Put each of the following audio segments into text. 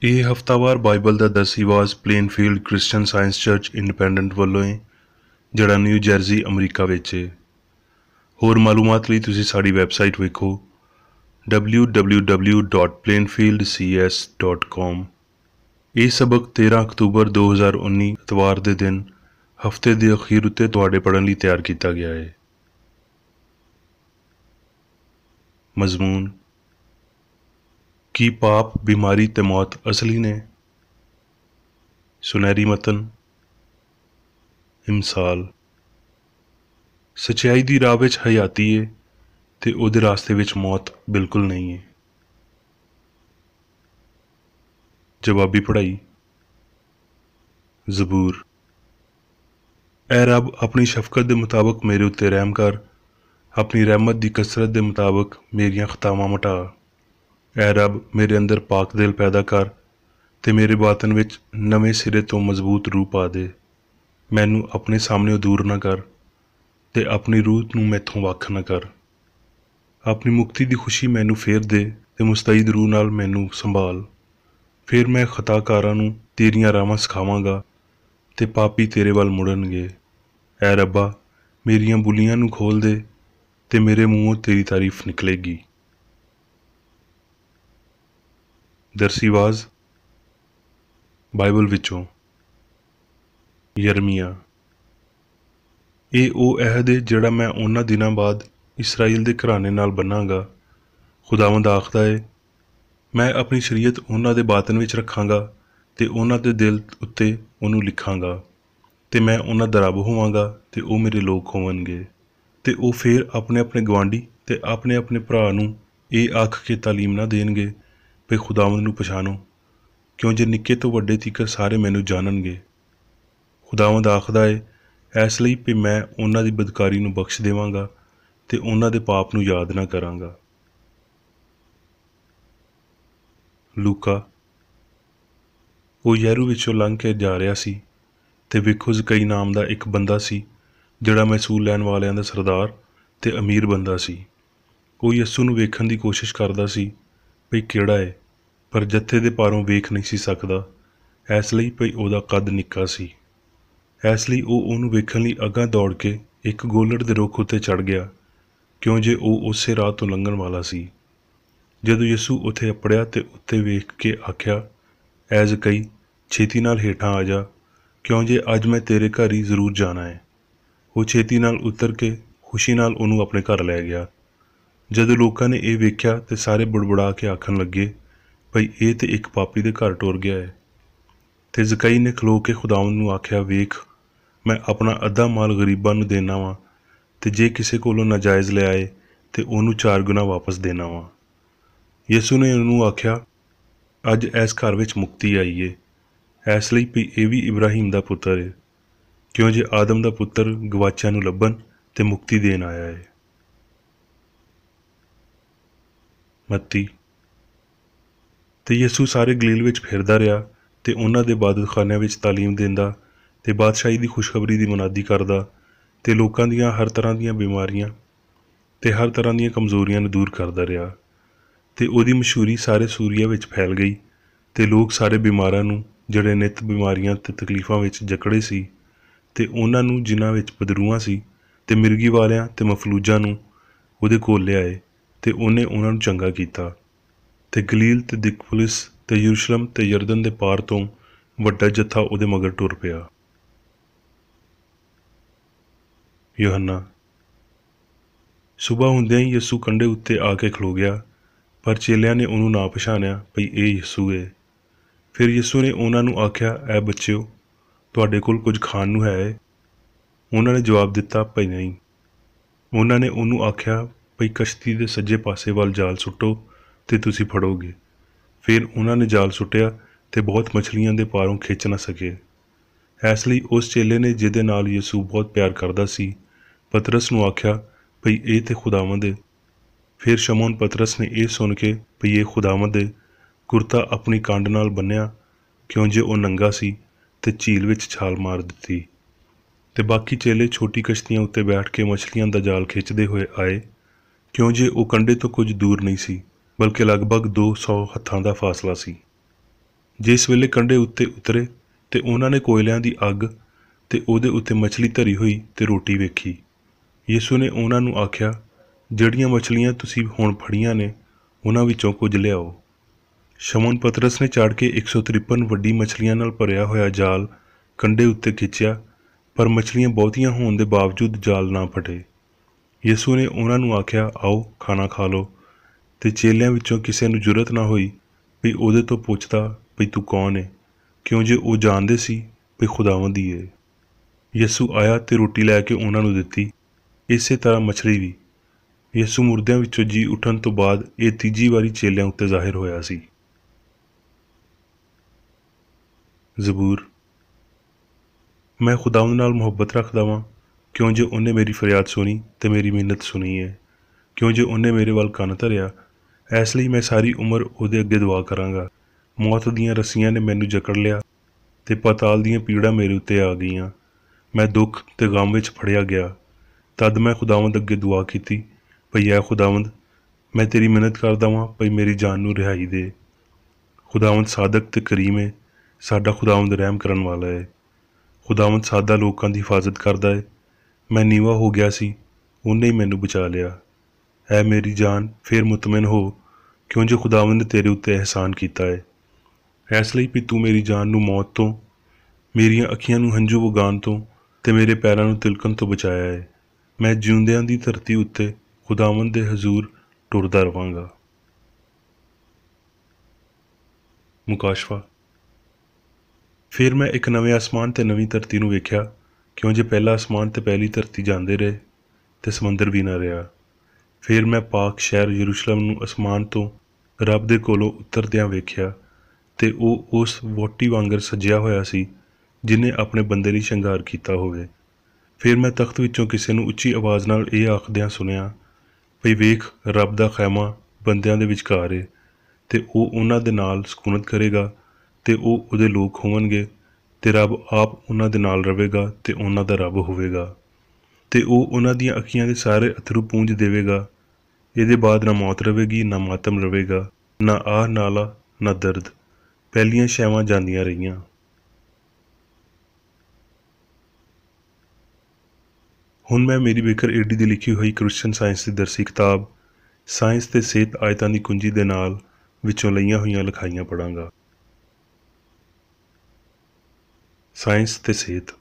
ਇਹ ਹਫ਼ਤਾਵਾਰ ਬਾਈਬਲ ਦਾ ਦਸਤੀਵਾਜ਼ Plainfield Christian Science church independent ਵੱਲੋਂ ਹੈ, ਜਿਹੜਾ ਨਿਊ ਜਰਜ਼ੀ ਅਮਰੀਕਾ ਵਿੱਚ ਹੈ। ਹੋਰ ਮਾਲੂਮਾਤ ਲਈ ਤੁਸੀਂ ਸਾਡੀ ਵੈਬਸਾਈਟ ਵੇਖੋ www.plainfieldcs.com। ਇਹ ਸਬਕ 13 ਅਕਤੂਬਰ 2019 ਇਤਵਾਰ ਦੇ ਦਿਨ ਹਫ਼ਤੇ ਦੇ ਅਖੀਰ ਉੱਤੇ ਤੁਹਾਡੇ ਪੜ੍ਹਨ ਲਈ ਤਿਆਰ ਕੀਤਾ ਗਿਆ ਹੈ। ਮਜ਼ਮੂਨ: ਕੀ ਪਾਪ, ਬਿਮਾਰੀ ਤੇ ਮੌਤ ਅਸਲੀ ਨੇ? ਸੁਨਹਿਰੀ ਮਤਨ: ਇਮਸਾਲ। ਸੱਚਾਈ ਦੀ ਰਾਹ ਵਿੱਚ ਹਯਾਤੀ ਹੈ ਤੇ ਉਹਦੇ ਰਾਸਤੇ ਵਿੱਚ ਮੌਤ ਬਿਲਕੁਲ ਨਹੀਂ ਹੈ। ਜਵਾਬੀ ਪੜ੍ਹਾਈ। ਜ਼ਬੂਰ: ਐ ਰੱਬ, ਆਪਣੀ ਸ਼ਫਕਤ ਦੇ ਮੁਤਾਬਕ ਮੇਰੇ ਉੱਤੇ ਰਹਿਮ ਕਰ, ਆਪਣੀ ਰਹਿਮਤ ਦੀ ਕਸਰਤ ਦੇ ਮੁਤਾਬਕ ਮੇਰੀਆਂ ਖਤਾਵਾਂ ਮਿਟਾ। ਐ ਰੱਬ, ਮੇਰੇ ਅੰਦਰ ਪਾਕ ਦਿਲ ਪੈਦਾ ਕਰ ਤੇ ਮੇਰੇ ਬਾਤਨ ਵਿੱਚ ਨਵੇਂ ਸਿਰੇ ਤੋਂ ਮਜ਼ਬੂਤ ਰੂਹ ਪਾ ਦੇ। ਮੈਨੂੰ ਆਪਣੇ ਸਾਹਮਣੇ ਦੂਰ ਨਾ ਕਰ ਤੇ ਆਪਣੀ ਰੂਹ ਨੂੰ ਮੈਥੋਂ ਵੱਖ ਨਾ ਕਰ। ਆਪਣੀ ਮੁਕਤੀ ਦੀ ਖੁਸ਼ੀ ਮੈਨੂੰ ਫੇਰ ਦੇ ਤੇ ਮੁਸਤੈਦ ਰੂਹ ਨਾਲ ਮੈਨੂੰ ਸੰਭਾਲ। ਫਿਰ ਮੈਂ ਖਤਾਕਾਰਾਂ ਨੂੰ ਤੇਰੀਆਂ ਰਾਹਾਂ ਸਿਖਾਵਾਂਗਾ ਤੇ ਪਾਪੀ ਤੇਰੇ ਵੱਲ ਮੁੜਨਗੇ। ਐ ਰੱਬਾ, ਮੇਰੀਆਂ ਬੁੱਲੀਆਂ ਨੂੰ ਖੋਲ੍ਹ ਦੇ ਤੇ ਮੇਰੇ ਮੂੰਹੋਂ ਤੇਰੀ ਤਾਰੀਫ ਨਿਕਲੇਗੀ। ਦਰਸੀਵਾਜ਼ ਬਾਈਬਲ ਵਿੱਚੋਂ ਯਰਮੀਆ। ਇਹ ਉਹ ਅਹਿਦ ਹੈ ਜਿਹੜਾ ਮੈਂ ਉਹਨਾਂ ਦਿਨਾਂ ਬਾਅਦ ਇਸਰਾਈਲ ਦੇ ਘਰਾਣੇ ਨਾਲ ਬੰਨਾਂਗਾ। ਖੁਦਾਵੰਦ ਆਖਦਾ ਹੈ, ਮੈਂ ਆਪਣੀ ਸ਼ਰੀਅਤ ਉਹਨਾਂ ਦੇ ਬਾਤਨ ਵਿੱਚ ਰੱਖਾਂਗਾ ਤੇ ਉਹਨਾਂ ਦੇ ਦਿਲ ਉੱਤੇ ਉਹਨੂੰ ਲਿਖਾਂਗਾ ਤੇ ਮੈਂ ਉਹਨਾਂ ਦਾ ਰੱਬ ਹੋਵਾਂਗਾ ਤੇ ਉਹ ਮੇਰੇ ਲੋਕ ਹੋਣਗੇ। ਤੇ ਉਹ ਫੇਰ ਆਪਣੇ ਆਪਣੇ ਗੁਆਂਢੀ ਤੇ ਆਪਣੇ ਆਪਣੇ ਭਰਾ ਨੂੰ ਇਹ ਆਖ ਕੇ ਤਾਲੀਮ ਨਾ ਦੇਣਗੇ ਵੀ ਖੁਦਾਵੰਦ ਨੂੰ ਪਛਾਣੋ, ਕਿਉਂ ਜੇ ਨਿੱਕੇ ਤੋਂ ਵੱਡੇ ਤੀਕਰ ਸਾਰੇ ਮੈਨੂੰ ਜਾਣਨਗੇ। ਖੁਦਾਵੰਦ ਆਖਦਾ ਹੈ, ਇਸ ਲਈ ਵੀ ਮੈਂ ਉਹਨਾਂ ਦੀ ਬਦਕਾਰੀ ਨੂੰ ਬਖਸ਼ ਦੇਵਾਂਗਾ ਤੇ ਉਹਨਾਂ ਦੇ ਪਾਪ ਨੂੰ ਯਾਦ ਨਾ ਕਰਾਂਗਾ। ਲੂਕਾ। ਉਹ ਯੈਰੂ ਵਿੱਚੋਂ ਲੰਘ ਕੇ ਜਾ ਰਿਹਾ ਸੀ ਤੇ ਵੇਖੋ, ਜ਼ਕਈ ਨਾਮ ਦਾ ਇੱਕ ਬੰਦਾ ਸੀ ਜਿਹੜਾ ਮਹਿਸੂਲ ਲੈਣ ਵਾਲਿਆਂ ਦਾ ਸਰਦਾਰ ਤੇ ਅਮੀਰ ਬੰਦਾ ਸੀ। ਉਹ ਯਿਸੂ ਨੂੰ ਵੇਖਣ ਦੀ ਕੋਸ਼ਿਸ਼ ਕਰਦਾ ਸੀ ਭਈ ਕਿਹੜਾ ਹੈ, ਪਰ ਜੱਥੇ ਦੇ ਪਾਰੋਂ ਵੇਖ ਨਹੀਂ ਸੀ ਸਕਦਾ, ਇਸ ਲਈ ਭਈ ਉਹਦਾ ਕੱਦ ਨਿੱਕਾ ਸੀ। ਇਸ ਲਈ ਉਹ ਉਹਨੂੰ ਵੇਖਣ ਲਈ ਅਗਾਂਹ ਦੌੜ ਕੇ ਇੱਕ ਗੋਲੜ ਦੇ ਰੁੱਖ ਉੱਤੇ ਚੜ੍ਹ ਗਿਆ, ਕਿਉਂ ਜੇ ਉਹ ਉਸੇ ਰਾਹ ਤੋਂ ਲੰਘਣ ਵਾਲਾ ਸੀ। ਜਦੋਂ ਯਿਸੂ ਉੱਥੇ ਅੱਪੜਿਆ ਤੇ ਉੱਤੇ ਵੇਖ ਕੇ ਆਖਿਆ, ਐ ਜ਼ਕਈ, ਛੇਤੀ ਨਾਲ ਹੇਠਾਂ ਆ ਜਾ, ਕਿਉਂ ਜੇ ਅੱਜ ਮੈਂ ਤੇਰੇ ਘਰ ਹੀ ਜ਼ਰੂਰ ਜਾਣਾ ਹੈ। ਉਹ ਛੇਤੀ ਨਾਲ ਉਤਰ ਕੇ ਖੁਸ਼ੀ ਨਾਲ ਉਹਨੂੰ ਆਪਣੇ ਘਰ ਲੈ ਗਿਆ। ਜਦੋਂ ਲੋਕਾਂ ਨੇ ਇਹ ਵੇਖਿਆ ਤੇ ਸਾਰੇ ਬੁੜਬੁੜਾ ਕੇ ਆਖਣ ਲੱਗੇ, ਭਈ ਇਹ ਤੇ ਇੱਕ ਪਾਪੀ ਦੇ ਘਰ ਟੁਰ ਗਿਆ ਹੈ। ਤੇ ਜ਼ਕਈ ਨੇ ਖਲੋ ਕੇ ਖੁਦਾਵੰਦ ਨੂੰ ਆਖਿਆ, ਵੇਖ, ਮੈਂ ਆਪਣਾ ਅੱਧਾ ਮਾਲ ਗਰੀਬਾਂ ਨੂੰ ਦੇਣਾ ਵਾਂ ਤੇ ਜੇ ਕਿਸੇ ਕੋਲੋਂ ਨਾਜਾਇਜ਼ ਲਿਆਏ ਤੇ ਉਹਨੂੰ 4 ਗੁਣਾ ਵਾਪਸ ਦੇਣਾ ਵਾਂ। ਯਿਸੂ ਨੇ ਉਹਨੂੰ ਆਖਿਆ, ਅੱਜ ਇਸ ਘਰ ਵਿੱਚ ਮੁਕਤੀ ਆਈ ਏ, ਇਸ ਲਈ ਵੀ ਇਹ ਵੀ ਇਬਰਾਹੀਮ ਦਾ ਪੁੱਤਰ ਹੈ, ਕਿਉਂ ਜੇ ਆਦਮ ਦਾ ਪੁੱਤਰ ਗਵਾਚਿਆਂ ਨੂੰ ਲੱਭਣ ਤੇ ਮੁਕਤੀ ਦੇਣ ਆਇਆ ਹੈ। ਮੱਤੀ। ਤੇ ਯਿਸੂ ਸਾਰੇ ਗਲੀਲ ਵਿੱਚ ਫਿਰਦਾ ਰਿਹਾ ਤੇ ਉਹਨਾਂ ਦੇ ਇਬਾਦਤਖਾਨਿਆਂ ਵਿੱਚ ਤਾਲੀਮ ਦਿੰਦਾ ਤੇ ਬਾਦਸ਼ਾਹੀ ਦੀ ਖੁਸ਼ਖਬਰੀ ਦੀ ਮੁਨਾਦੀ ਕਰਦਾ ਤੇ ਲੋਕਾਂ ਦੀਆਂ ਹਰ ਤਰ੍ਹਾਂ ਦੀਆਂ ਬਿਮਾਰੀਆਂ ਤੇ ਹਰ ਤਰ੍ਹਾਂ ਦੀਆਂ ਕਮਜ਼ੋਰੀਆਂ ਨੂੰ ਦੂਰ ਕਰਦਾ ਰਿਹਾ। ਤੇ ਉਹਦੀ ਮਸ਼ਹੂਰੀ ਸਾਰੇ ਸੂਰੀਆ ਵਿੱਚ ਫੈਲ ਗਈ ਤੇ ਲੋਕ ਸਾਰੇ ਬਿਮਾਰਾਂ ਨੂੰ, ਜਿਹੜੇ ਨਿੱਤ ਬਿਮਾਰੀਆਂ ਤੇ ਤਕਲੀਫਾਂ ਵਿੱਚ ਜਕੜੇ ਸੀ, ਤੇ ਉਹਨਾਂ ਨੂੰ ਜਿਨ੍ਹਾਂ ਵਿੱਚ ਬਦਰੂਆਂ ਸੀ ਤੇ ਮਿਰਗੀ ਵਾਲਿਆਂ ਤੇ ਮਫਲੂਜਾਂ ਨੂੰ ਉਹਦੇ ਕੋਲ ਲਿਆਏ ਤੇ ਉਹਨੇ ਉਹਨਾਂ ਨੂੰ ਚੰਗਾ ਕੀਤਾ। ਤੇ ਗਲੀਲ ਤੇ ਦਿਕਪੁਲਿਸ ਤੇ ਯਰੂਸ਼ਲਮ ਤੇ ਯਰਦਨ ਦੇ ਪਾਰ ਤੋਂ ਵੱਡਾ ਜੱਥਾ ਉਹਦੇ ਮਗਰ ਟੁਰ ਪਿਆ। ਯੋਹੰਨਾ। ਸੁਬਹ ਹੁੰਦਿਆਂ ਹੀ ਯਿਸੂ ਕੰਢੇ ਉੱਤੇ ਆ ਕੇ ਖਲੋ ਗਿਆ, ਪਰ ਚੇਲਿਆਂ ਨੇ ਉਹਨੂੰ ਨਾ ਪਛਾਣਿਆ ਭਈ ਇਹ ਯਿਸੂ ਹੈ। ਫਿਰ ਯਿਸੂ ਨੇ ਉਹਨਾਂ ਨੂੰ ਆਖਿਆ, ਐ ਬੱਚਿਓ, ਤੁਹਾਡੇ ਕੋਲ ਕੁਝ ਖਾਣ ਨੂੰ ਹੈ? ਉਹਨਾਂ ਨੇ ਜਵਾਬ ਦਿੱਤਾ, ਭਈ ਨਹੀਂ। ਉਹਨਾਂ ਨੇ ਉਹਨੂੰ ਆਖਿਆ, ਭਈ ਕਸ਼ਤੀ ਦੇ ਸੱਜੇ ਪਾਸੇ ਵੱਲ ਜਾਲ ਸੁੱਟੋ ਤੇ ਤੁਸੀਂ ਫੜੋਗੇ। ਫਿਰ ਉਹਨਾਂ ਨੇ ਜਾਲ ਸੁੱਟਿਆ ਤੇ ਬਹੁਤ ਮਛਲੀਆਂ ਦੇ ਪਾਰੋਂ ਖਿੱਚ ਨਾ ਸਕੇ। ਇਸ ਲਈ ਉਸ ਚੇਲੇ ਨੇ, ਜਿਹਦੇ ਨਾਲ ਯਿਸੂ ਬਹੁਤ ਪਿਆਰ ਕਰਦਾ ਸੀ, ਪਤਰਸ ਨੂੰ ਆਖਿਆ, ਭਈ ਇਹ ਤੇ ਖੁਦਾਵੰਦ ਹੈ। ਫਿਰ ਸ਼ਮੌਨ ਪਤਰਸ ਨੇ ਇਹ ਸੁਣ ਕੇ ਭਈ ਇਹ ਖੁਦਾਵੰਦ ਹੈ, ਕੁਰਤਾ ਆਪਣੀ ਕੰਡ ਨਾਲ ਬੰਨਿਆ, ਕਿਉਂ ਜੇ ਉਹ ਨੰਗਾ ਸੀ, ਤੇ ਝੀਲ ਵਿੱਚ ਛਾਲ ਮਾਰ ਦਿੱਤੀ। ਤੇ ਬਾਕੀ ਚੇਲੇ ਛੋਟੀ ਕਸ਼ਤੀਆਂ ਉੱਤੇ ਬੈਠ ਕੇ ਮਛਲੀਆਂ ਦਾ ਜਾਲ ਖਿੱਚਦੇ ਹੋਏ ਆਏ, ਕਿਉਂ ਜੇ ਉਹ ਕੰਢੇ ਤੋਂ ਕੁਝ ਦੂਰ ਨਹੀਂ ਸੀ, ਬਲਕਿ ਲਗਭਗ 200 ਹੱਥਾਂ ਦਾ ਫਾਸਲਾ ਸੀ। जिस वेले कंढे उत्ते उतरे ते उन्हां ने कोयलियां दी अग ते उहदे उत्ते मछली धरी हुई ते रोटी वेखी। यीशु ने उन्हां नूं आख्या, जिहड़ियां मछलियां तुसीं हुण फड़ियां ने उन्हां विचों कुਝ लियाओ। शमौन पतरस ने चढ़ के 153 वड्डी मछलियां नाल भरिया होया जाल कंढे उत्ते खिंचिया, पर मछलियां बहुतियां होण दे बावजूद जाल ना फटे। यीशु ने उन्हां नूं आख्या, आओ खाना खा लो। ते चेलियां विचों किसे नूं जुरत ना होई भी उहदे तो पुछदा भी तू कौन है, क्यों जे वो जाणदे सी भी खुदावंद ही है। यीशु आया ते रोटी लैके उन्हां नूं दित्ती। इसे तरह मछली भी। यीशु मुर्दियां विचों जी उठण तो बाद ये तीजी वारी चेलियां उत्ते ज़ाहिर होया सी। ਜ਼ਬੂਰ। मैं खुदावंद नाल मुहब्बत रखदा वां, क्यों जे उन्हें मेरी फरियाद सुनी ते मेरी मिन्नत सुनी है, क्यों जे उन्हें मेरे वल कन्न धरिया। इसलिए मैं सारी उम्र उहदे अगे दुआ करांगा। मौत दीयां रस्सियां ने मैनू जकड़ लिया ते पाताल दीयां पीड़ां मेरे उत्ते आ गईयां। मैं दुख ते गम विच फड़िया गया। तद मैं खुदावंद अगे दुआ कीती, भई ऐ खुदावंद, मैं तेरी मिन्नत करदा वां भई मेरी जान नूं रिहाई दे। खुदावंद सादक ते करीम है, साडा खुदावंद रहम करन वाला है। खुदावंद सादा लोकां दी हिफाजत करदा है। मैं नीवा हो गया सी, उन्हें ही मैनू बचा लिया। ऐ मेरी जान, फिर मुतमिन हो, क्यों जो खुदावंद ने तेरे उत्ते एहसान कीता है। इसलिए भी तू मेरी जान नूं मौत तो, मेरियां अखियां नूं हंझू वगाण तो ते मेरे पैरां नूं तिलकण तो बचाया है। मैं जिउंदियां दी धरती उत्ते खुदावंद दे हजूर टुरदा रवांगा। मुकाशवा। फिर मैं एक नवे आसमान ते नवी धरती नूं वेख्या, क्यों जे पहला आसमान ते पहली धरती जांदे रहे ते समंदर भी ना रहा। फिर मैं पाक शहर यरूशलेम नूं आसमान तो रब दे कोलों उतरदियां वेख्या, ते ਉਹ उस वोटी वांगर सजिया होया सी जिन्हें अपने बंदे लई शंगार कीता होवे। फिर मैं तख्त विचों किसे नूं उच्ची आवाज़ नाल ਇਹ आखदियां सुनिया, भई वेख रब दा खैमा बंदियां दे विचकार है, ते ਉਹ उन्हां दे नाल ਸਕੂਨਤ ਕਰੇਗਾ, ਤੇ ਉਹ ਉਹਦੇ ਲੋਕ ਹੋਣਗੇ, ਤੇ ਰੱਬ ਆਪ ਉਹਨਾਂ ਦੇ ਨਾਲ ਰਵੇਗਾ ਤੇ ਉਹਨਾਂ ਦਾ ਰੱਬ ਹੋਵੇਗਾ, ਤੇ ਉਹ ਉਹਨਾਂ ਦੀਆਂ ਅੱਖੀਆਂ ਦੇ ਸਾਰੇ ਅਥਰੂ ਪੂੰਝ ਦੇਵੇਗਾ। ਇਹਦੇ ਬਾਅਦ ਨਾ ਮੌਤ ਰਵੇਗੀ, ਨਾ ਮਾਤਮ ਰਵੇਗਾ, ਨਾ ਆਹ ਨਾਲਾ, ਨਾ ਦਰਦ। ਪਹਿਲੀਆਂ ਸ਼ੈਵਾਂ ਜਾਂਦੀਆਂ ਰਹੀਆਂ। ਹੁਣ ਮੈਂ ਮੇਰੀ ਬੇਕਰ ਏਡੀ ਦੀ ਲਿਖੀ ਹੋਈ ਕ੍ਰਿਸਚਨ ਸਾਇੰਸ ਦੀ ਦਰਸੀ ਕਿਤਾਬ ਸਾਇੰਸ ਤੇ ਸਿਹਤ ਆਇਤਾਂ ਦੀ ਕੁੰਜੀ ਦੇ ਨਾਲ ਵਿੱਚੋਂ ਲਈਆਂ ਹੋਈਆਂ ਲਿਖਾਈਆਂ ਪੜਾਂਗਾ। ਸਾਇੰਸ ਤੇ ਸਿਹਤ।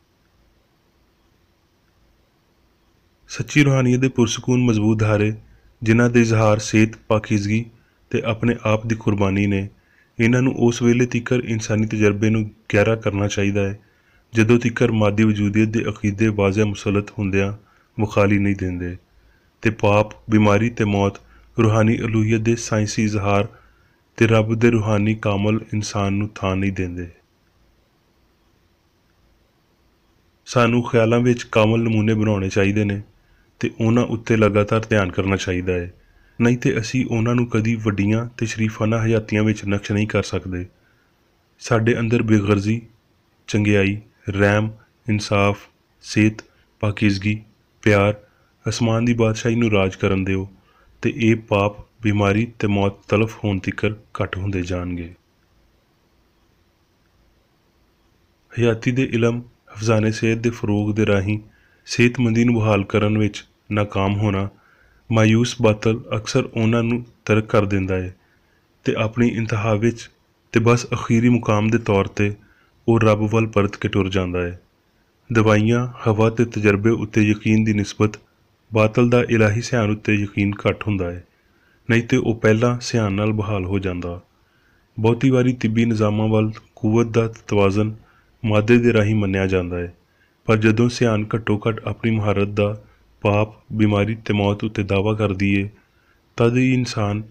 ਸੱਚੀ ਰੂਹਾਨੀਅਤ ਦੇ ਪੁਰਸਕੂਨ ਮਜ਼ਬੂਤ ਧਾਰੇ, ਜਿਨ੍ਹਾਂ ਦੇ ਇਜ਼ਹਾਰ ਸਿਹਤ, ਪਾਕੀਜ਼ਗੀ ਤੇ ਆਪਣੇ ਆਪ ਦੀ ਕੁਰਬਾਨੀ ਨੇ, ਇਹਨਾਂ ਨੂੰ ਉਸ ਵੇਲੇ ਤੀਕਰ ਇਨਸਾਨੀ ਤਜਰਬੇ ਨੂੰ ਗਹਿਰਾ ਕਰਨਾ ਚਾਹੀਦਾ ਹੈ ਜਦੋਂ ਤੀਕਰ ਮਾਦੀ ਵਜੂਦੀਅਤ ਦੇ ਅਕੀਦੇ ਵਾਜ਼ਿਹ ਮੁਸਲਤ ਹੁੰਦਿਆਂ ਵਿਖਾਲੀ ਨਹੀਂ ਦਿੰਦੇ, ਤੇ ਪਾਪ, ਬਿਮਾਰੀ ਤੇ ਮੌਤ ਰੂਹਾਨੀ ਅਲੂਹੀਅਤ ਦੇ ਸਾਇੰਸੀ ਇਜ਼ਹਾਰ ਤੇ ਰੱਬ ਦੇ ਰੂਹਾਨੀ ਕਾਮਲ ਇਨਸਾਨ ਨੂੰ ਥਾਂ ਨਹੀਂ ਦਿੰਦੇ। ਸਾਨੂੰ ਖਿਆਲਾਂ ਵਿੱਚ ਕਾਮਲ ਨਮੂਨੇ ਬਣਾਉਣੇ ਚਾਹੀਦੇ ਨੇ ਤੇ ਉਹਨਾਂ ਉੱਤੇ ਲਗਾਤਾਰ ਧਿਆਨ ਕਰਨਾ ਚਾਹੀਦਾ ਹੈ, ਨਹੀਂ ਤੇ ਅਸੀਂ ਉਹਨਾਂ ਨੂੰ ਕਦੀ ਵੱਡੀਆਂ ਤੇ ਸ਼ਰੀਫਾਨਾ ਹਯਾਤੀਆਂ ਵਿੱਚ ਨਕਸ਼ ਨਹੀਂ ਕਰ ਸਕਦੇ। ਸਾਡੇ ਅੰਦਰ ਬੇਗਰਜ਼ੀ, ਚੰਗਿਆਈ, ਰਹਿਮ, ਇਨਸਾਫ, ਸਿਹਤ, ਪਾਕੀਜ਼ਗੀ, ਪਿਆਰ, ਅਸਮਾਨ ਦੀ ਬਾਦਸ਼ਾਹੀ ਨੂੰ ਰਾਜ ਕਰਨ ਦਿਓ, ਤੇ ਇਹ ਪਾਪ, ਬਿਮਾਰੀ ਤੇ ਮੌਤ ਤਲਫ ਹੋਣ ਤੀਕਰ ਘੱਟ ਹੁੰਦੇ ਜਾਣਗੇ। ਹਯਾਤੀ ਦੇ ਇਲਮ, ਹਫਜ਼ਾਨੇ ਸਿਹਤ ਦੇ ਫਰੋਗ ਦੇ ਰਾਹੀਂ ਸਿਹਤਮੰਦੀ ਨੂੰ ਬਹਾਲ ਕਰਨ ਵਿੱਚ ਨਾਕਾਮ ਹੋਣਾ, ਮਾਯੂਸ ਬਾਤਲ ਅਕਸਰ ਉਹਨਾਂ ਨੂੰ ਤਰਕ ਕਰ ਦਿੰਦਾ ਹੈ, ਤੇ ਆਪਣੀ ਇੰਤਹਾ ਵਿੱਚ ਤੇ ਬਸ ਅਖੀਰੀ ਮੁਕਾਮ ਦੇ ਤੌਰ 'ਤੇ ਉਹ ਰੱਬ ਵੱਲ ਪਰਤ ਕੇ ਟੁਰ ਜਾਂਦਾ ਹੈ। ਦਵਾਈਆਂ, ਹਵਾ ਤੇ ਤਜਰਬੇ ਉੱਤੇ ਯਕੀਨ ਦੀ ਨਿਸਬਤ ਬਾਤਲ ਦਾ ਇਲਾਹੀ ਸਿਆਣ ਉੱਤੇ ਯਕੀਨ ਘੱਟ ਹੁੰਦਾ ਹੈ, ਨਹੀਂ ਤੇ ਉਹ ਪਹਿਲਾਂ ਸਿਆਣ ਨਾਲ ਬਹਾਲ ਹੋ ਜਾਂਦਾ। ਬਹੁਤੀ ਵਾਰੀ ਤਿੱਬੀ ਨਿਜ਼ਾਮਾਂ ਵੱਲ ਕੂਵਤ ਦਾ ਤਵਾਜ਼ਨ ਮਾਦੇ ਦੇ ਰਾਹੀਂ ਮੰਨਿਆ ਜਾਂਦਾ ਹੈ, ਪਰ ਜਦੋਂ ਸਿਆਣ ਘੱਟੋ ਘੱਟ ਆਪਣੀ ਮਹਾਰਤ ਦਾ ਪਾਪ, ਬਿਮਾਰੀ ਤੇ ਮੌਤ ਉੱਤੇ ਦਾਅਵਾ ਕਰਦੀ ਏ, ਤਦ ਹੀ ਇਨਸਾਨ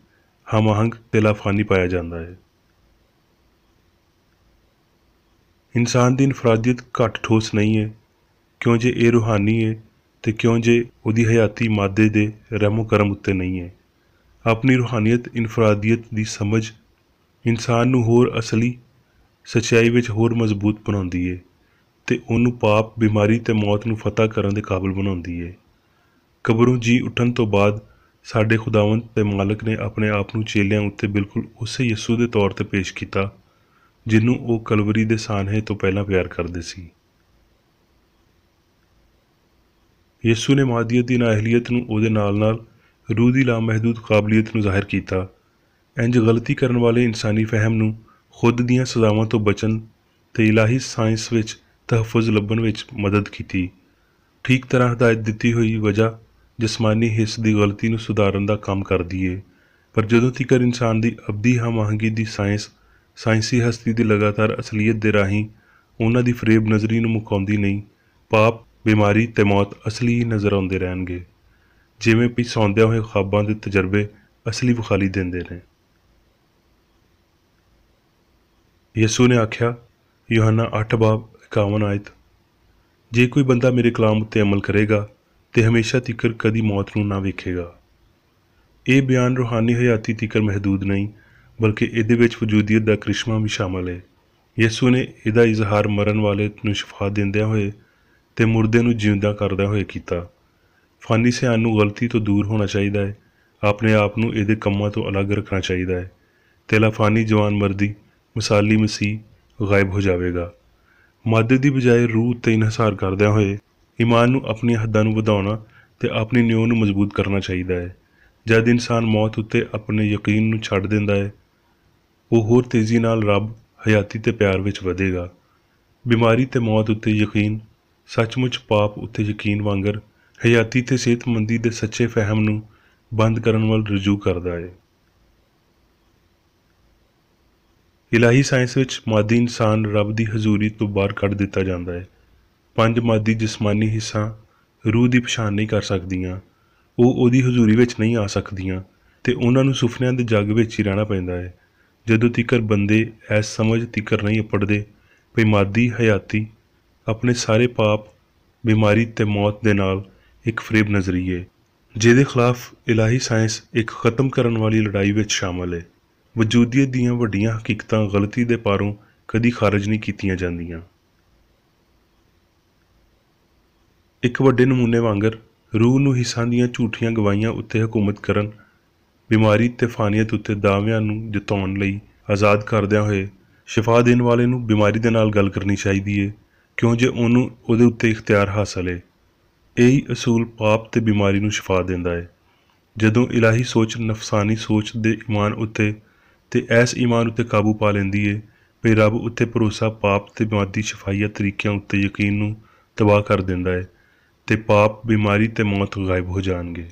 ਹਮਾਹੰਗ ਤੇ ਲਾਫਾਨੀ ਪਾਇਆ ਜਾਂਦਾ ਹੈ। ਇਨਸਾਨ ਦੀ ਇਨਫਰਾਦੀਅਤ ਘੱਟ ਠੋਸ ਨਹੀਂ ਹੈ, ਕਿਉਂ ਜੇ ਇਹ ਰੂਹਾਨੀ ਹੈ, ਤੇ ਕਿਉਂ ਜੇ ਉਹਦੀ ਹਯਾਤੀ ਮਾਦੇ ਦੇ ਰਹਿਮੋ ਕਰਮ ਉੱਤੇ ਨਹੀਂ ਹੈ। ਆਪਣੀ ਰੂਹਾਨੀਅਤ ਇਨਫਰਾਦੀਅਤ ਦੀ ਸਮਝ ਇਨਸਾਨ ਨੂੰ ਹੋਰ ਅਸਲੀ ਸੱਚਾਈ ਵਿੱਚ ਹੋਰ ਮਜ਼ਬੂਤ ਬਣਾਉਂਦੀ ਏ, ਤੇ ਉਹਨੂੰ ਪਾਪ, ਬਿਮਾਰੀ ਤੇ ਮੌਤ ਨੂੰ ਫਤਹ ਕਰਨ ਦੇ ਕਾਬਲ ਬਣਾਉਂਦੀ ਏ। ਕਬਰੋਂ ਜੀ ਉੱਠਣ ਤੋਂ ਬਾਅਦ ਸਾਡੇ ਖੁਦਾਵੰਦ ਤੇ ਮਾਲਕ ਨੇ ਆਪਣੇ ਆਪ ਨੂੰ ਚੇਲਿਆਂ ਉੱਤੇ ਬਿਲਕੁਲ ਉਸੇ ਯਿਸੂ ਦੇ ਤੌਰ 'ਤੇ ਪੇਸ਼ ਕੀਤਾ ਜਿਹਨੂੰ ਉਹ ਕਲਵਰੀ ਦੇ ਸਾਨਹੇ ਤੋਂ ਪਹਿਲਾਂ ਪਿਆਰ ਕਰਦੇ ਸੀ। ਯਿਸੂ ਨੇ ਮਾਦੀਅਤ ਦੀ ਨਾਅਹਲੀਅਤ ਨੂੰ ਉਹਦੇ ਨਾਲ ਰੂਹ ਦੀ ਲਾਮਹਿਦੂਦ ਕਾਬਲੀਅਤ ਨੂੰ ਜ਼ਾਹਿਰ ਕੀਤਾ। ਇੰਜ ਗਲਤੀ ਕਰਨ ਵਾਲੇ ਇਨਸਾਨੀ ਫਹਿਮ ਨੂੰ ਖੁਦ ਦੀਆਂ ਸਜ਼ਾਵਾਂ ਤੋਂ ਬਚਣ ਤੇ ਇਲਾਹੀ ਸਾਇੰਸ ਵਿੱਚ ਤਹਫੁਜ਼ ਲੱਭਣ ਵਿੱਚ ਮਦਦ ਕੀਤੀ। ਠੀਕ ਤਰ੍ਹਾਂ ਹਦਾਇਤ ਦਿੱਤੀ ਹੋਈ ਵਜ੍ਹਾ ਜਿਸਮਾਨੀ ਹਿੱਸ ਦੀ ਗਲਤੀ ਨੂੰ ਸੁਧਾਰਨ ਦਾ ਕੰਮ ਕਰਦੀ ਏ, ਪਰ ਜਦੋਂ ਤੀਕਰ ਇਨਸਾਨ ਦੀ ਅਬਦੀ ਹਮਾਹੰਗੀ ਦੀ ਸਾਇੰਸੀ ਹਸਤੀ ਦੀ ਲਗਾਤਾਰ ਅਸਲੀਅਤ ਦੇ ਰਾਹੀਂ ਉਹਨਾਂ ਦੀ ਫਰੇਬ ਨਜ਼ਰੀ ਨੂੰ ਮੁਕਾਉਂਦੀ ਨਹੀਂ, ਪਾਪ, ਬਿਮਾਰੀ ਤੇ ਮੌਤ ਅਸਲੀ ਹੀ ਨਜ਼ਰ ਆਉਂਦੇ ਰਹਿਣਗੇ, ਜਿਵੇਂ ਵੀ ਸੌਂਦਿਆਂ ਹੋਏ ਖ਼ਾਬਾਂ ਦੇ ਤਜਰਬੇ ਅਸਲੀ ਵਿਖਾਲੀ ਦਿੰਦੇ ਨੇ। ਯਿਸੂ ਨੇ ਆਖਿਆ, ਯੂਹੰਨਾ 8:51, ਜੇ ਕੋਈ ਬੰਦਾ ਮੇਰੇ ਕਲਾਮ ਉੱਤੇ ਅਮਲ ਕਰੇਗਾ ਤੇ ਹਮੇਸ਼ਾ ਤੀਕਰ ਕਦੀ ਮੌਤ ਨੂੰ ਨਾ ਵੇਖੇਗਾ। ਇਹ ਬਿਆਨ ਰੂਹਾਨੀ ਹਯਾਤੀ ਤੀਕਰ ਮਹਿਦੂਦ ਨਹੀਂ, ਬਲਕਿ ਇਹਦੇ ਵਿੱਚ ਵਜੂਦੀਅਤ ਦਾ ਕਰਿਸ਼ਮਾ ਵੀ ਸ਼ਾਮਲ ਹੈ। ਯਿਸੂ ਨੇ ਇਹਦਾ ਇਜ਼ਹਾਰ ਮਰਨ ਵਾਲੇ ਨੂੰ ਸ਼ਿਫਾ ਦਿੰਦਿਆਂ ਹੋਏ ਤੇ ਮੁਰਦੇ ਨੂੰ ਜਿਉਂਦਾ ਕਰਦਿਆਂ ਹੋਏ ਕੀਤਾ। ਫਾਨੀ ਸਿਆਣ ਨੂੰ ਗਲਤੀ ਤੋਂ ਦੂਰ ਹੋਣਾ ਚਾਹੀਦਾ ਹੈ, ਆਪਣੇ ਆਪ ਨੂੰ ਇਹਦੇ ਕੰਮਾਂ ਤੋਂ ਅਲੱਗ ਰੱਖਣਾ ਚਾਹੀਦਾ ਹੈ ਤੇ ਲਾਫਾਨੀ ਜਵਾਨ ਮਰਦੀ ਮਿਸਾਲੀ ਮਸੀਹ ਗਾਇਬ ਹੋ ਜਾਵੇਗਾ। ਮਾਦੇ ਦੀ ਬਜਾਏ ਰੂਹ ਉੱਤੇ ਇਨਹਿਸਾਰ ਕਰਦਿਆਂ ਹੋਏ ਈਮਾਨ ਨੂੰ ਆਪਣੀਆਂ ਹੱਦਾਂ ਨੂੰ ਵਧਾਉਣਾ ਤੇ ਆਪਣੀ ਨਿਉ ਨੂੰ ਮਜ਼ਬੂਤ ਕਰਨਾ ਚਾਹੀਦਾ ਹੈ। ਜਦ ਇਨਸਾਨ ਮੌਤ ਉੱਤੇ ਆਪਣੇ ਯਕੀਨ ਨੂੰ ਛੱਡ ਦਿੰਦਾ ਹੈ, ਉਹ ਹੋਰ ਤੇਜ਼ੀ ਨਾਲ ਰੱਬ, ਹਯਾਤੀ ਤੇ ਪਿਆਰ ਵਿੱਚ ਵਧੇਗਾ। ਬਿਮਾਰੀ ਤੇ ਮੌਤ ਉੱਤੇ ਯਕੀਨ ਸੱਚਮੁੱਚ ਪਾਪ ਉੱਤੇ ਯਕੀਨ ਵਾਂਗਰ ਹਯਾਤੀ ਤੇ ਸਿਹਤਮੰਦੀ ਦੇ ਸੱਚੇ ਫਹਿਮ ਨੂੰ ਬੰਦ ਕਰਨ ਵੱਲ ਰਜੂ ਕਰਦਾ ਹੈ। ਇਲਾਹੀ ਸਾਇੰਸ ਵਿੱਚ ਮਾਦੀ ਇਨਸਾਨ ਰੱਬ ਦੀ ਹਜ਼ੂਰੀ ਤੋਂ ਬਾਹਰ ਕੱਢ ਦਿੱਤਾ ਜਾਂਦਾ ਹੈ। 5 ਮਾਦੀ ਜਿਸਮਾਨੀ ਹਿੱਸਾਂ ਰੂਹ ਦੀ ਪਛਾਣ ਨਹੀਂ ਕਰ ਸਕਦੀਆਂ, ਉਹ ਉਹਦੀ ਹਜ਼ੂਰੀ ਵਿੱਚ ਨਹੀਂ ਆ ਸਕਦੀਆਂ ਤੇ ਉਹਨਾਂ ਨੂੰ ਸੁਪਨਿਆਂ ਦੇ ਜੱਗ ਵਿੱਚ ਹੀ ਰਹਿਣਾ ਪੈਂਦਾ ਹੈ। ਜਦੋਂ ਤੀਕਰ ਬੰਦੇ ਐਸ ਸਮਝ ਤੀਕਰ ਨਹੀਂ ਅਪੜਦੇ ਵੀ ਮਾਦੀ ਹਯਾਤੀ ਆਪਣੇ ਸਾਰੇ ਪਾਪ, ਬਿਮਾਰੀ ਤੇ ਮੌਤ ਦੇ ਨਾਲ ਇੱਕ ਫਰੇਬ ਨਜ਼ਰੀਏ, ਜਿਹਦੇ ਖਿਲਾਫ ਇਲਾਹੀ ਸਾਇੰਸ ਇੱਕ ਖਤਮ ਕਰਨ ਵਾਲੀ ਲੜਾਈ ਵਿੱਚ ਸ਼ਾਮਲ ਹੈ। ਵਜੂਦੀਅਤ ਦੀਆਂ ਵੱਡੀਆਂ ਹਕੀਕਤਾਂ ਗਲਤੀ ਦੇ ਪਾਰੋਂ ਕਦੀ ਖਾਰਜ ਨਹੀਂ ਕੀਤੀਆਂ ਜਾਂਦੀਆਂ। ਇੱਕ ਵੱਡੇ ਨਮੂਨੇ ਵਾਂਗਰ ਰੂਹ ਨੂੰ ਹਿੱਸਾਂ ਦੀਆਂ ਝੂਠੀਆਂ ਗਵਾਹੀਆਂ ਉੱਤੇ ਹਕੂਮਤ ਕਰਨ, ਬਿਮਾਰੀ ਤੇ ਫਾਨੀਅਤ ਉੱਤੇ ਦਾਅਵਿਆਂ ਨੂੰ ਜਿਤਾਉਣ ਲਈ ਆਜ਼ਾਦ ਕਰਦਿਆਂ ਹੋਏ ਸ਼ਿਫਾ ਦੇਣ ਵਾਲੇ ਨੂੰ ਬਿਮਾਰੀ ਦੇ ਨਾਲ ਗੱਲ ਕਰਨੀ ਚਾਹੀਦੀ ਏ, ਕਿਉਂ ਜੇ ਉਹਨੂੰ ਉਹਦੇ ਉੱਤੇ ਇਖਤਿਆਰ ਹਾਸਲ ਏ। ਇਹੀ ਅਸੂਲ ਪਾਪ ਤੇ ਬਿਮਾਰੀ ਨੂੰ ਸ਼ਿਫਾ ਦਿੰਦਾ ਹੈ। ਜਦੋਂ ਇਲਾਹੀ ਸੋਚ ਨਫਸਾਨੀ ਸੋਚ ਦੇ ਈਮਾਨ ਉੱਤੇ ਤੇ ਐਸ ਈਮਾਨ ਉੱਤੇ ਕਾਬੂ ਪਾ ਲੈਂਦੀ ਏ ਵੀ ਰੱਬ ਉੱਤੇ ਭਰੋਸਾ ਪਾਪ ਤੇ ਮਾਦੀ ਸ਼ਿਫਾਈਆ ਤਰੀਕਿਆਂ ਉੱਤੇ ਯਕੀਨ ਨੂੰ ਤਬਾਹ ਕਰ ਦਿੰਦਾ ਹੈ ਤੇ ਪਾਪ, ਬਿਮਾਰੀ ਤੇ ਮੌਤ ਗਾਇਬ ਹੋ ਜਾਣਗੇ।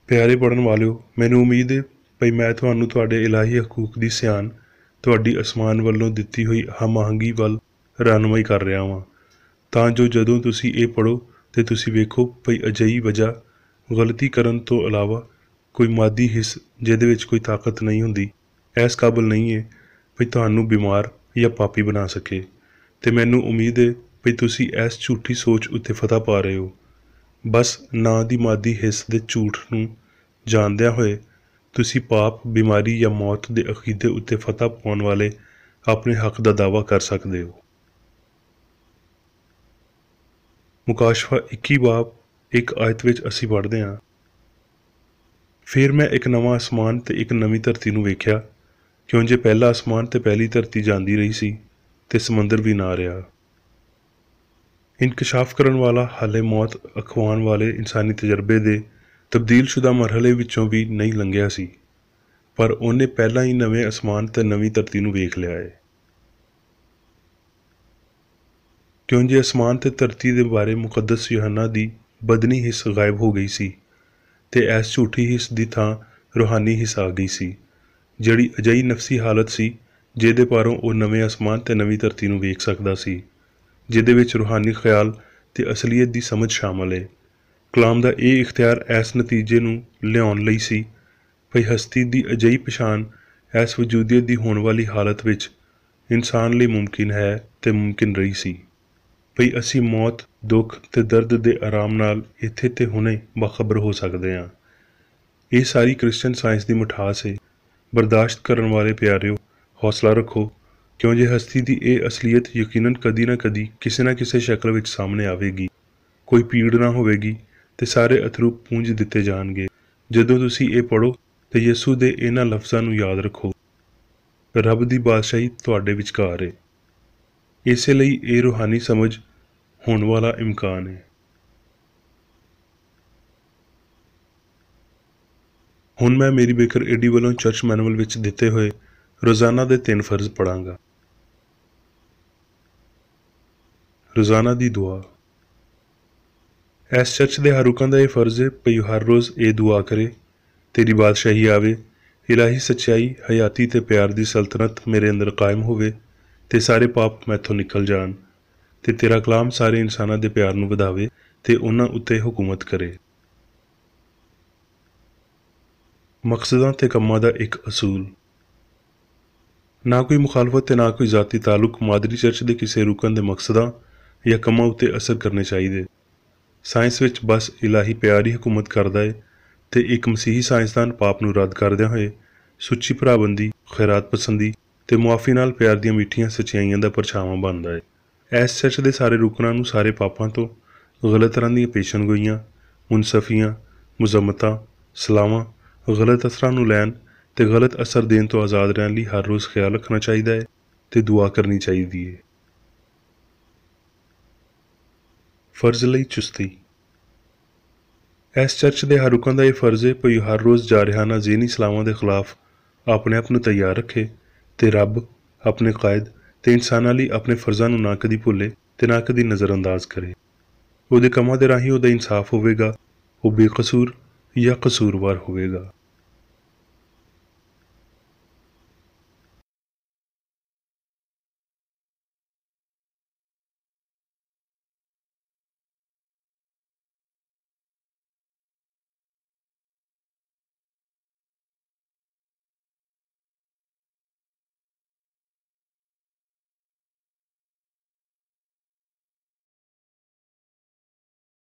ਪਿਆਰੇ ਪੜ੍ਹਨ ਵਾਲਿਓ, ਮੈਨੂੰ ਉਮੀਦ ਹੈ ਭਈ ਮੈਂ ਤੁਹਾਨੂੰ ਤੁਹਾਡੇ ਇਲਾਹੀ ਹਕੂਕ ਦੀ ਸਿਆਣ ਤੁਹਾਡੀ ਅਸਮਾਨ ਵੱਲੋਂ ਦਿੱਤੀ ਹੋਈ ਹਮਾਹੰਗੀ ਵੱਲ ਰਹਿਨੁਮਾਈ ਕਰ ਰਿਹਾ ਵਾਂ, ਤਾਂ ਜੋ ਜਦੋਂ ਤੁਸੀਂ ਇਹ ਪੜ੍ਹੋ ਤੇ ਤੁਸੀਂ ਵੇਖੋ ਭਈ ਅਜਿਹੀ ਵਜ੍ਹਾ ਗਲਤੀ ਕਰਨ ਤੋਂ ਇਲਾਵਾ ਕੋਈ ਮਾਦੀ ਹਿੱਸ ਜਿਹਦੇ ਵਿੱਚ ਕੋਈ ਤਾਕਤ ਨਹੀਂ ਹੁੰਦੀ, ਇਸ ਕਾਬਲ ਨਹੀਂ ਹੈ ਭਈ ਤੁਹਾਨੂੰ ਬਿਮਾਰ ਜਾਂ ਪਾਪੀ ਬਣਾ ਸਕੇ। ਤੇ ਮੈਨੂੰ ਉਮੀਦ ਹੈ ਭਈ ਤੁਸੀਂ ਇਸ ਝੂਠੀ ਸੋਚ ਉੱਤੇ ਫਤਹ ਪਾ ਰਹੇ ਹੋ। ਬਸ ਨਾਂ ਦੀ ਮਾਦੀ ਹਿੱਸ ਦੇ ਝੂਠ ਨੂੰ ਜਾਣਦਿਆਂ ਹੋਏ ਤੁਸੀਂ ਪਾਪ, ਬਿਮਾਰੀ ਜਾਂ ਮੌਤ ਦੇ ਅਕੀਦੇ ਉੱਤੇ ਫਤਹ ਪਾਉਣ ਵਾਲੇ ਆਪਣੇ ਹੱਕ ਦਾ ਦਾਅਵਾ ਕਰ ਸਕਦੇ ਹੋ। ਮੁਕਾਸ਼ਫਾ 21:1 ਆਇਤ ਵਿੱਚ ਅਸੀਂ ਪੜ੍ਹਦੇ ਹਾਂ, ਫਿਰ ਮੈਂ ਇੱਕ ਨਵਾਂ ਅਸਮਾਨ ਤੇ ਇੱਕ ਨਵੀਂ ਧਰਤੀ ਨੂੰ ਵੇਖਿਆ, ਕਿਉਂ ਜੇ ਪਹਿਲਾ ਅਸਮਾਨ ਤੇ ਪਹਿਲੀ ਧਰਤੀ ਜਾਂਦੀ ਰਹੀ ਸੀ ਤੇ ਸਮੁੰਦਰ ਵੀ ਨਾ ਰਿਹਾ। ਇਨਕਸ਼ਾਫ ਕਰਨ ਵਾਲਾ ਹਾਲੇ ਮੌਤ ਅਖਵਾਉਣ ਵਾਲੇ ਇਨਸਾਨੀ ਤਜਰਬੇ ਦੇ ਤਬਦੀਲਸ਼ੁਦਾ ਮਰਹਲੇ ਵਿੱਚੋਂ ਵੀ ਨਹੀਂ ਲੰਘਿਆ ਸੀ, ਪਰ ਉਹਨੇ ਪਹਿਲਾਂ ਹੀ ਨਵੇਂ ਅਸਮਾਨ ਤੇ ਨਵੀਂ ਧਰਤੀ ਨੂੰ ਵੇਖ ਲਿਆ ਹੈ। ਕਿਉਂ ਜੇ ਅਸਮਾਨ ਤੇ ਧਰਤੀ ਦੇ ਬਾਰੇ ਮੁਕੱਦਸ ਯੂਹੰਨਾ ਦੀ ਬਦਨੀ ਹਿੱਸ ਗਾਇਬ ਹੋ ਗਈ ਸੀ ਤੇ ਇਸ ਝੂਠੀ ਹਿੱਸ ਦੀ ਥਾਂ ਰੂਹਾਨੀ ਹਿੱਸ ਆ ਗਈ ਸੀ, ਜਿਹੜੀ ਅਜਿਹੀ ਨਫਸੀ ਹਾਲਤ ਸੀ ਜਿਹਦੇ ਪਾਰੋਂ ਉਹ ਨਵੇਂ ਅਸਮਾਨ ਤੇ ਨਵੀਂ ਧਰਤੀ ਨੂੰ ਵੇਖ ਸਕਦਾ ਸੀ, ਜਿਹਦੇ ਵਿੱਚ ਰੂਹਾਨੀ ਖਿਆਲ ਤੇ ਅਸਲੀਅਤ ਦੀ ਸਮਝ ਸ਼ਾਮਲ ਹੈ। ਕਲਾਮ ਦਾ ਇਹ ਇਖਤਿਆਰ ਇਸ ਨਤੀਜੇ ਨੂੰ ਲਿਆਉਣ ਲਈ ਸੀ ਭਈ ਹਸਤੀ ਦੀ ਅਜਿਹੀ ਪਛਾਣ ਇਸ ਵਜੂਦੀਅਤ ਦੀ ਹੋਣ ਵਾਲੀ ਹਾਲਤ ਵਿੱਚ ਇਨਸਾਨ ਲਈ ਮੁਮਕਿਨ ਹੈ ਤੇ ਮੁਮਕਿਨ ਰਹੀ ਸੀ, ਭਈ ਅਸੀਂ ਮੌਤ, ਦੁੱਖ ਤੇ ਦਰਦ ਦੇ ਆਰਾਮ ਨਾਲ ਇੱਥੇ ਤੇ ਹੁਣੇ ਬਾਖਬਰ ਹੋ ਸਕਦੇ ਹਾਂ। ਇਹ ਸਾਰੀ ਕ੍ਰਿਸਚਨ ਸਾਇੰਸ ਦੀ ਮਿਠਾਸ ਹੈ। ਬਰਦਾਸ਼ਤ ਕਰਨ ਵਾਲੇ ਪਿਆਰਿਓ, ਹੌਸਲਾ ਰੱਖੋ, ਕਿਉਂ ਜੇ ਹਸਤੀ ਦੀ ਇਹ ਅਸਲੀਅਤ ਯਕੀਨਨ ਕਦੀ ਨਾ ਕਦੀ ਕਿਸੇ ਨਾ ਕਿਸੇ ਸ਼ਕਲ ਵਿੱਚ ਸਾਹਮਣੇ ਆਵੇਗੀ। ਕੋਈ ਪੀੜ ਨਾ ਹੋਵੇਗੀ ਤੇ ਸਾਰੇ ਅਥਰੂ ਪੂੰਝ ਦਿੱਤੇ ਜਾਣਗੇ। ਜਦੋਂ ਤੁਸੀਂ ਇਹ ਪੜ੍ਹੋ ਤੇ ਯਿਸੂ ਦੇ ਇਹਨਾਂ ਲਫ਼ਜ਼ਾਂ ਨੂੰ ਯਾਦ ਰੱਖੋ, ਰੱਬ ਦੀ ਬਾਦਸ਼ਾਹੀ ਤੁਹਾਡੇ ਵਿਚਕਾਰ ਹੈ। ਇਸੇ ਲਈ ਇਹ ਰੂਹਾਨੀ ਸਮਝ ਹੋਣ ਵਾਲਾ ਇਮਕਾਨ ਹੈ। ਹੁਣ ਮੈਂ ਮੇਰੀ ਬੇਕਰ ਏਡੀ ਵੱਲੋਂ ਚਰਚ ਮੈਨੂਅਲ ਵਿੱਚ ਦਿੱਤੇ ਹੋਏ ਰੋਜ਼ਾਨਾ ਦੇ 3 ਫਰਜ਼ ਪੜਾਂਗਾ। ਰੋਜ਼ਾਨਾ ਦੀ ਦੁਆ। ਇਸ ਚਰਚ ਦੇ ਹਰ ਰੁਕਨ ਦਾ ਇਹ ਫਰਜ਼ ਹੈ ਭਈ ਹਰ ਰੋਜ਼ ਇਹ ਦੁਆ ਕਰੇ, ਤੇਰੀ ਬਾਦਸ਼ਾਹੀ ਆਵੇ, ਇਲਾਹੀ ਸੱਚਾਈ, ਹਯਾਤੀ ਤੇ ਪਿਆਰ ਦੀ ਸਲਤਨਤ ਮੇਰੇ ਅੰਦਰ ਕਾਇਮ ਹੋਵੇ ਤੇ ਸਾਰੇ ਪਾਪ ਮੈਥੋਂ ਨਿਕਲ ਜਾਣ ਤੇ ਤੇਰਾ ਕਲਾਮ ਸਾਰੇ ਇਨਸਾਨਾਂ ਦੇ ਪਿਆਰ ਨੂੰ ਵਧਾਵੇ ਤੇ ਉਹਨਾਂ ਉੱਤੇ ਹੁਕੂਮਤ ਕਰੇ। ਮਕਸਦਾਂ ਤੇ ਕੰਮਾਂ ਦਾ ਇੱਕ ਅਸੂਲ। ਨਾ ਕੋਈ ਮੁਖਾਲਫਤ ਤੇ ਨਾ ਕੋਈ ਜ਼ਾਤੀ ਤਾਲੁਕ ਮਾਦਰੀ ਚਰਚ ਦੇ ਕਿਸੇ ਰੁਕਨ ਦੇ ਮਕਸਦਾਂ ਜਾਂ ਕੰਮਾਂ ਉੱਤੇ ਅਸਰ ਕਰਨੇ ਚਾਹੀਦੇ। ਸਾਇੰਸ ਵਿੱਚ ਬਸ ਇਲਾਹੀ ਪਿਆਰ ਹੀ ਹੁਕੂਮਤ ਕਰਦਾ ਹੈ ਤੇ ਇੱਕ ਮਸੀਹੀ ਸਾਇੰਸਦਾਨ ਪਾਪ ਨੂੰ ਰੱਦ ਕਰਦਿਆਂ ਹੋਏ ਸੁੱਚੀ ਭਰਾਬੰਦੀ, ਖੈਰਾਤ ਪਸੰਦੀ ਤੇ ਮੁਆਫੀ ਨਾਲ ਪਿਆਰ ਦੀਆਂ ਮਿੱਠੀਆਂ ਸੱਚਾਈਆਂ ਦਾ ਪਰਛਾਵਾਂ ਬਣਦਾ ਹੈ। ਇਸ ਚਰਚ ਦੇ ਸਾਰੇ ਰੁਕਨਾਂ ਨੂੰ ਸਾਰੇ ਪਾਪਾਂ ਤੋਂ, ਗਲਤ ਤਰ੍ਹਾਂ ਦੀਆਂ ਪੇਸ਼ਨਗੋਈਆਂ, ਮੁਨਸਫੀਆਂ, ਮੁਜ਼ੰਮਤਾਂ, ਸਲਾਹਾਂ, ਗਲਤ ਅਸਰਾਂ ਨੂੰ ਲੈਣ ਤੇ ਗਲਤ ਅਸਰ ਦੇਣ ਤੋਂ ਆਜ਼ਾਦ ਰਹਿਣ ਲਈ ਹਰ ਰੋਜ਼ ਖਿਆਲ ਰੱਖਣਾ ਚਾਹੀਦਾ ਹੈ ਤੇ ਦੁਆ ਕਰਨੀ ਚਾਹੀਦੀ ਹੈ। ਫਰਜ਼ ਲਈ ਚੁਸਤੀ। ਇਸ ਚਰਚ ਦੇ ਹਰ ਰੁਕਨ ਦਾ ਇਹ ਫਰਜ਼ ਹੈ ਭਈ ਹਰ ਰੋਜ਼ ਜਾਰਹਾਨਾ ਜ਼ੇਹਨੀ ਸਲਾਵਾਂ ਦੇ ਖਿਲਾਫ ਆਪਣੇ ਆਪ ਨੂੰ ਤਿਆਰ ਰੱਖੇ ਤੇ ਰੱਬ, ਆਪਣੇ ਕਾਇਦ ਤੇ ਇਨਸਾਨਾਂ ਲਈ ਆਪਣੇ ਫਰਜ਼ਾਂ ਨੂੰ ਨਾ ਕਦੀ ਭੁੱਲੇ ਤੇ ਨਾ ਕਦੀ ਨਜ਼ਰਅੰਦਾਜ਼ ਕਰੇ। ਉਹਦੇ ਕੰਮਾਂ ਦੇ ਰਾਹੀਂ ਉਹਦਾ ਇਨਸਾਫ ਹੋਵੇਗਾ, ਉਹ ਬੇਕਸੂਰ ਜਾਂ ਕਸੂਰਵਾਰ ਹੋਵੇਗਾ।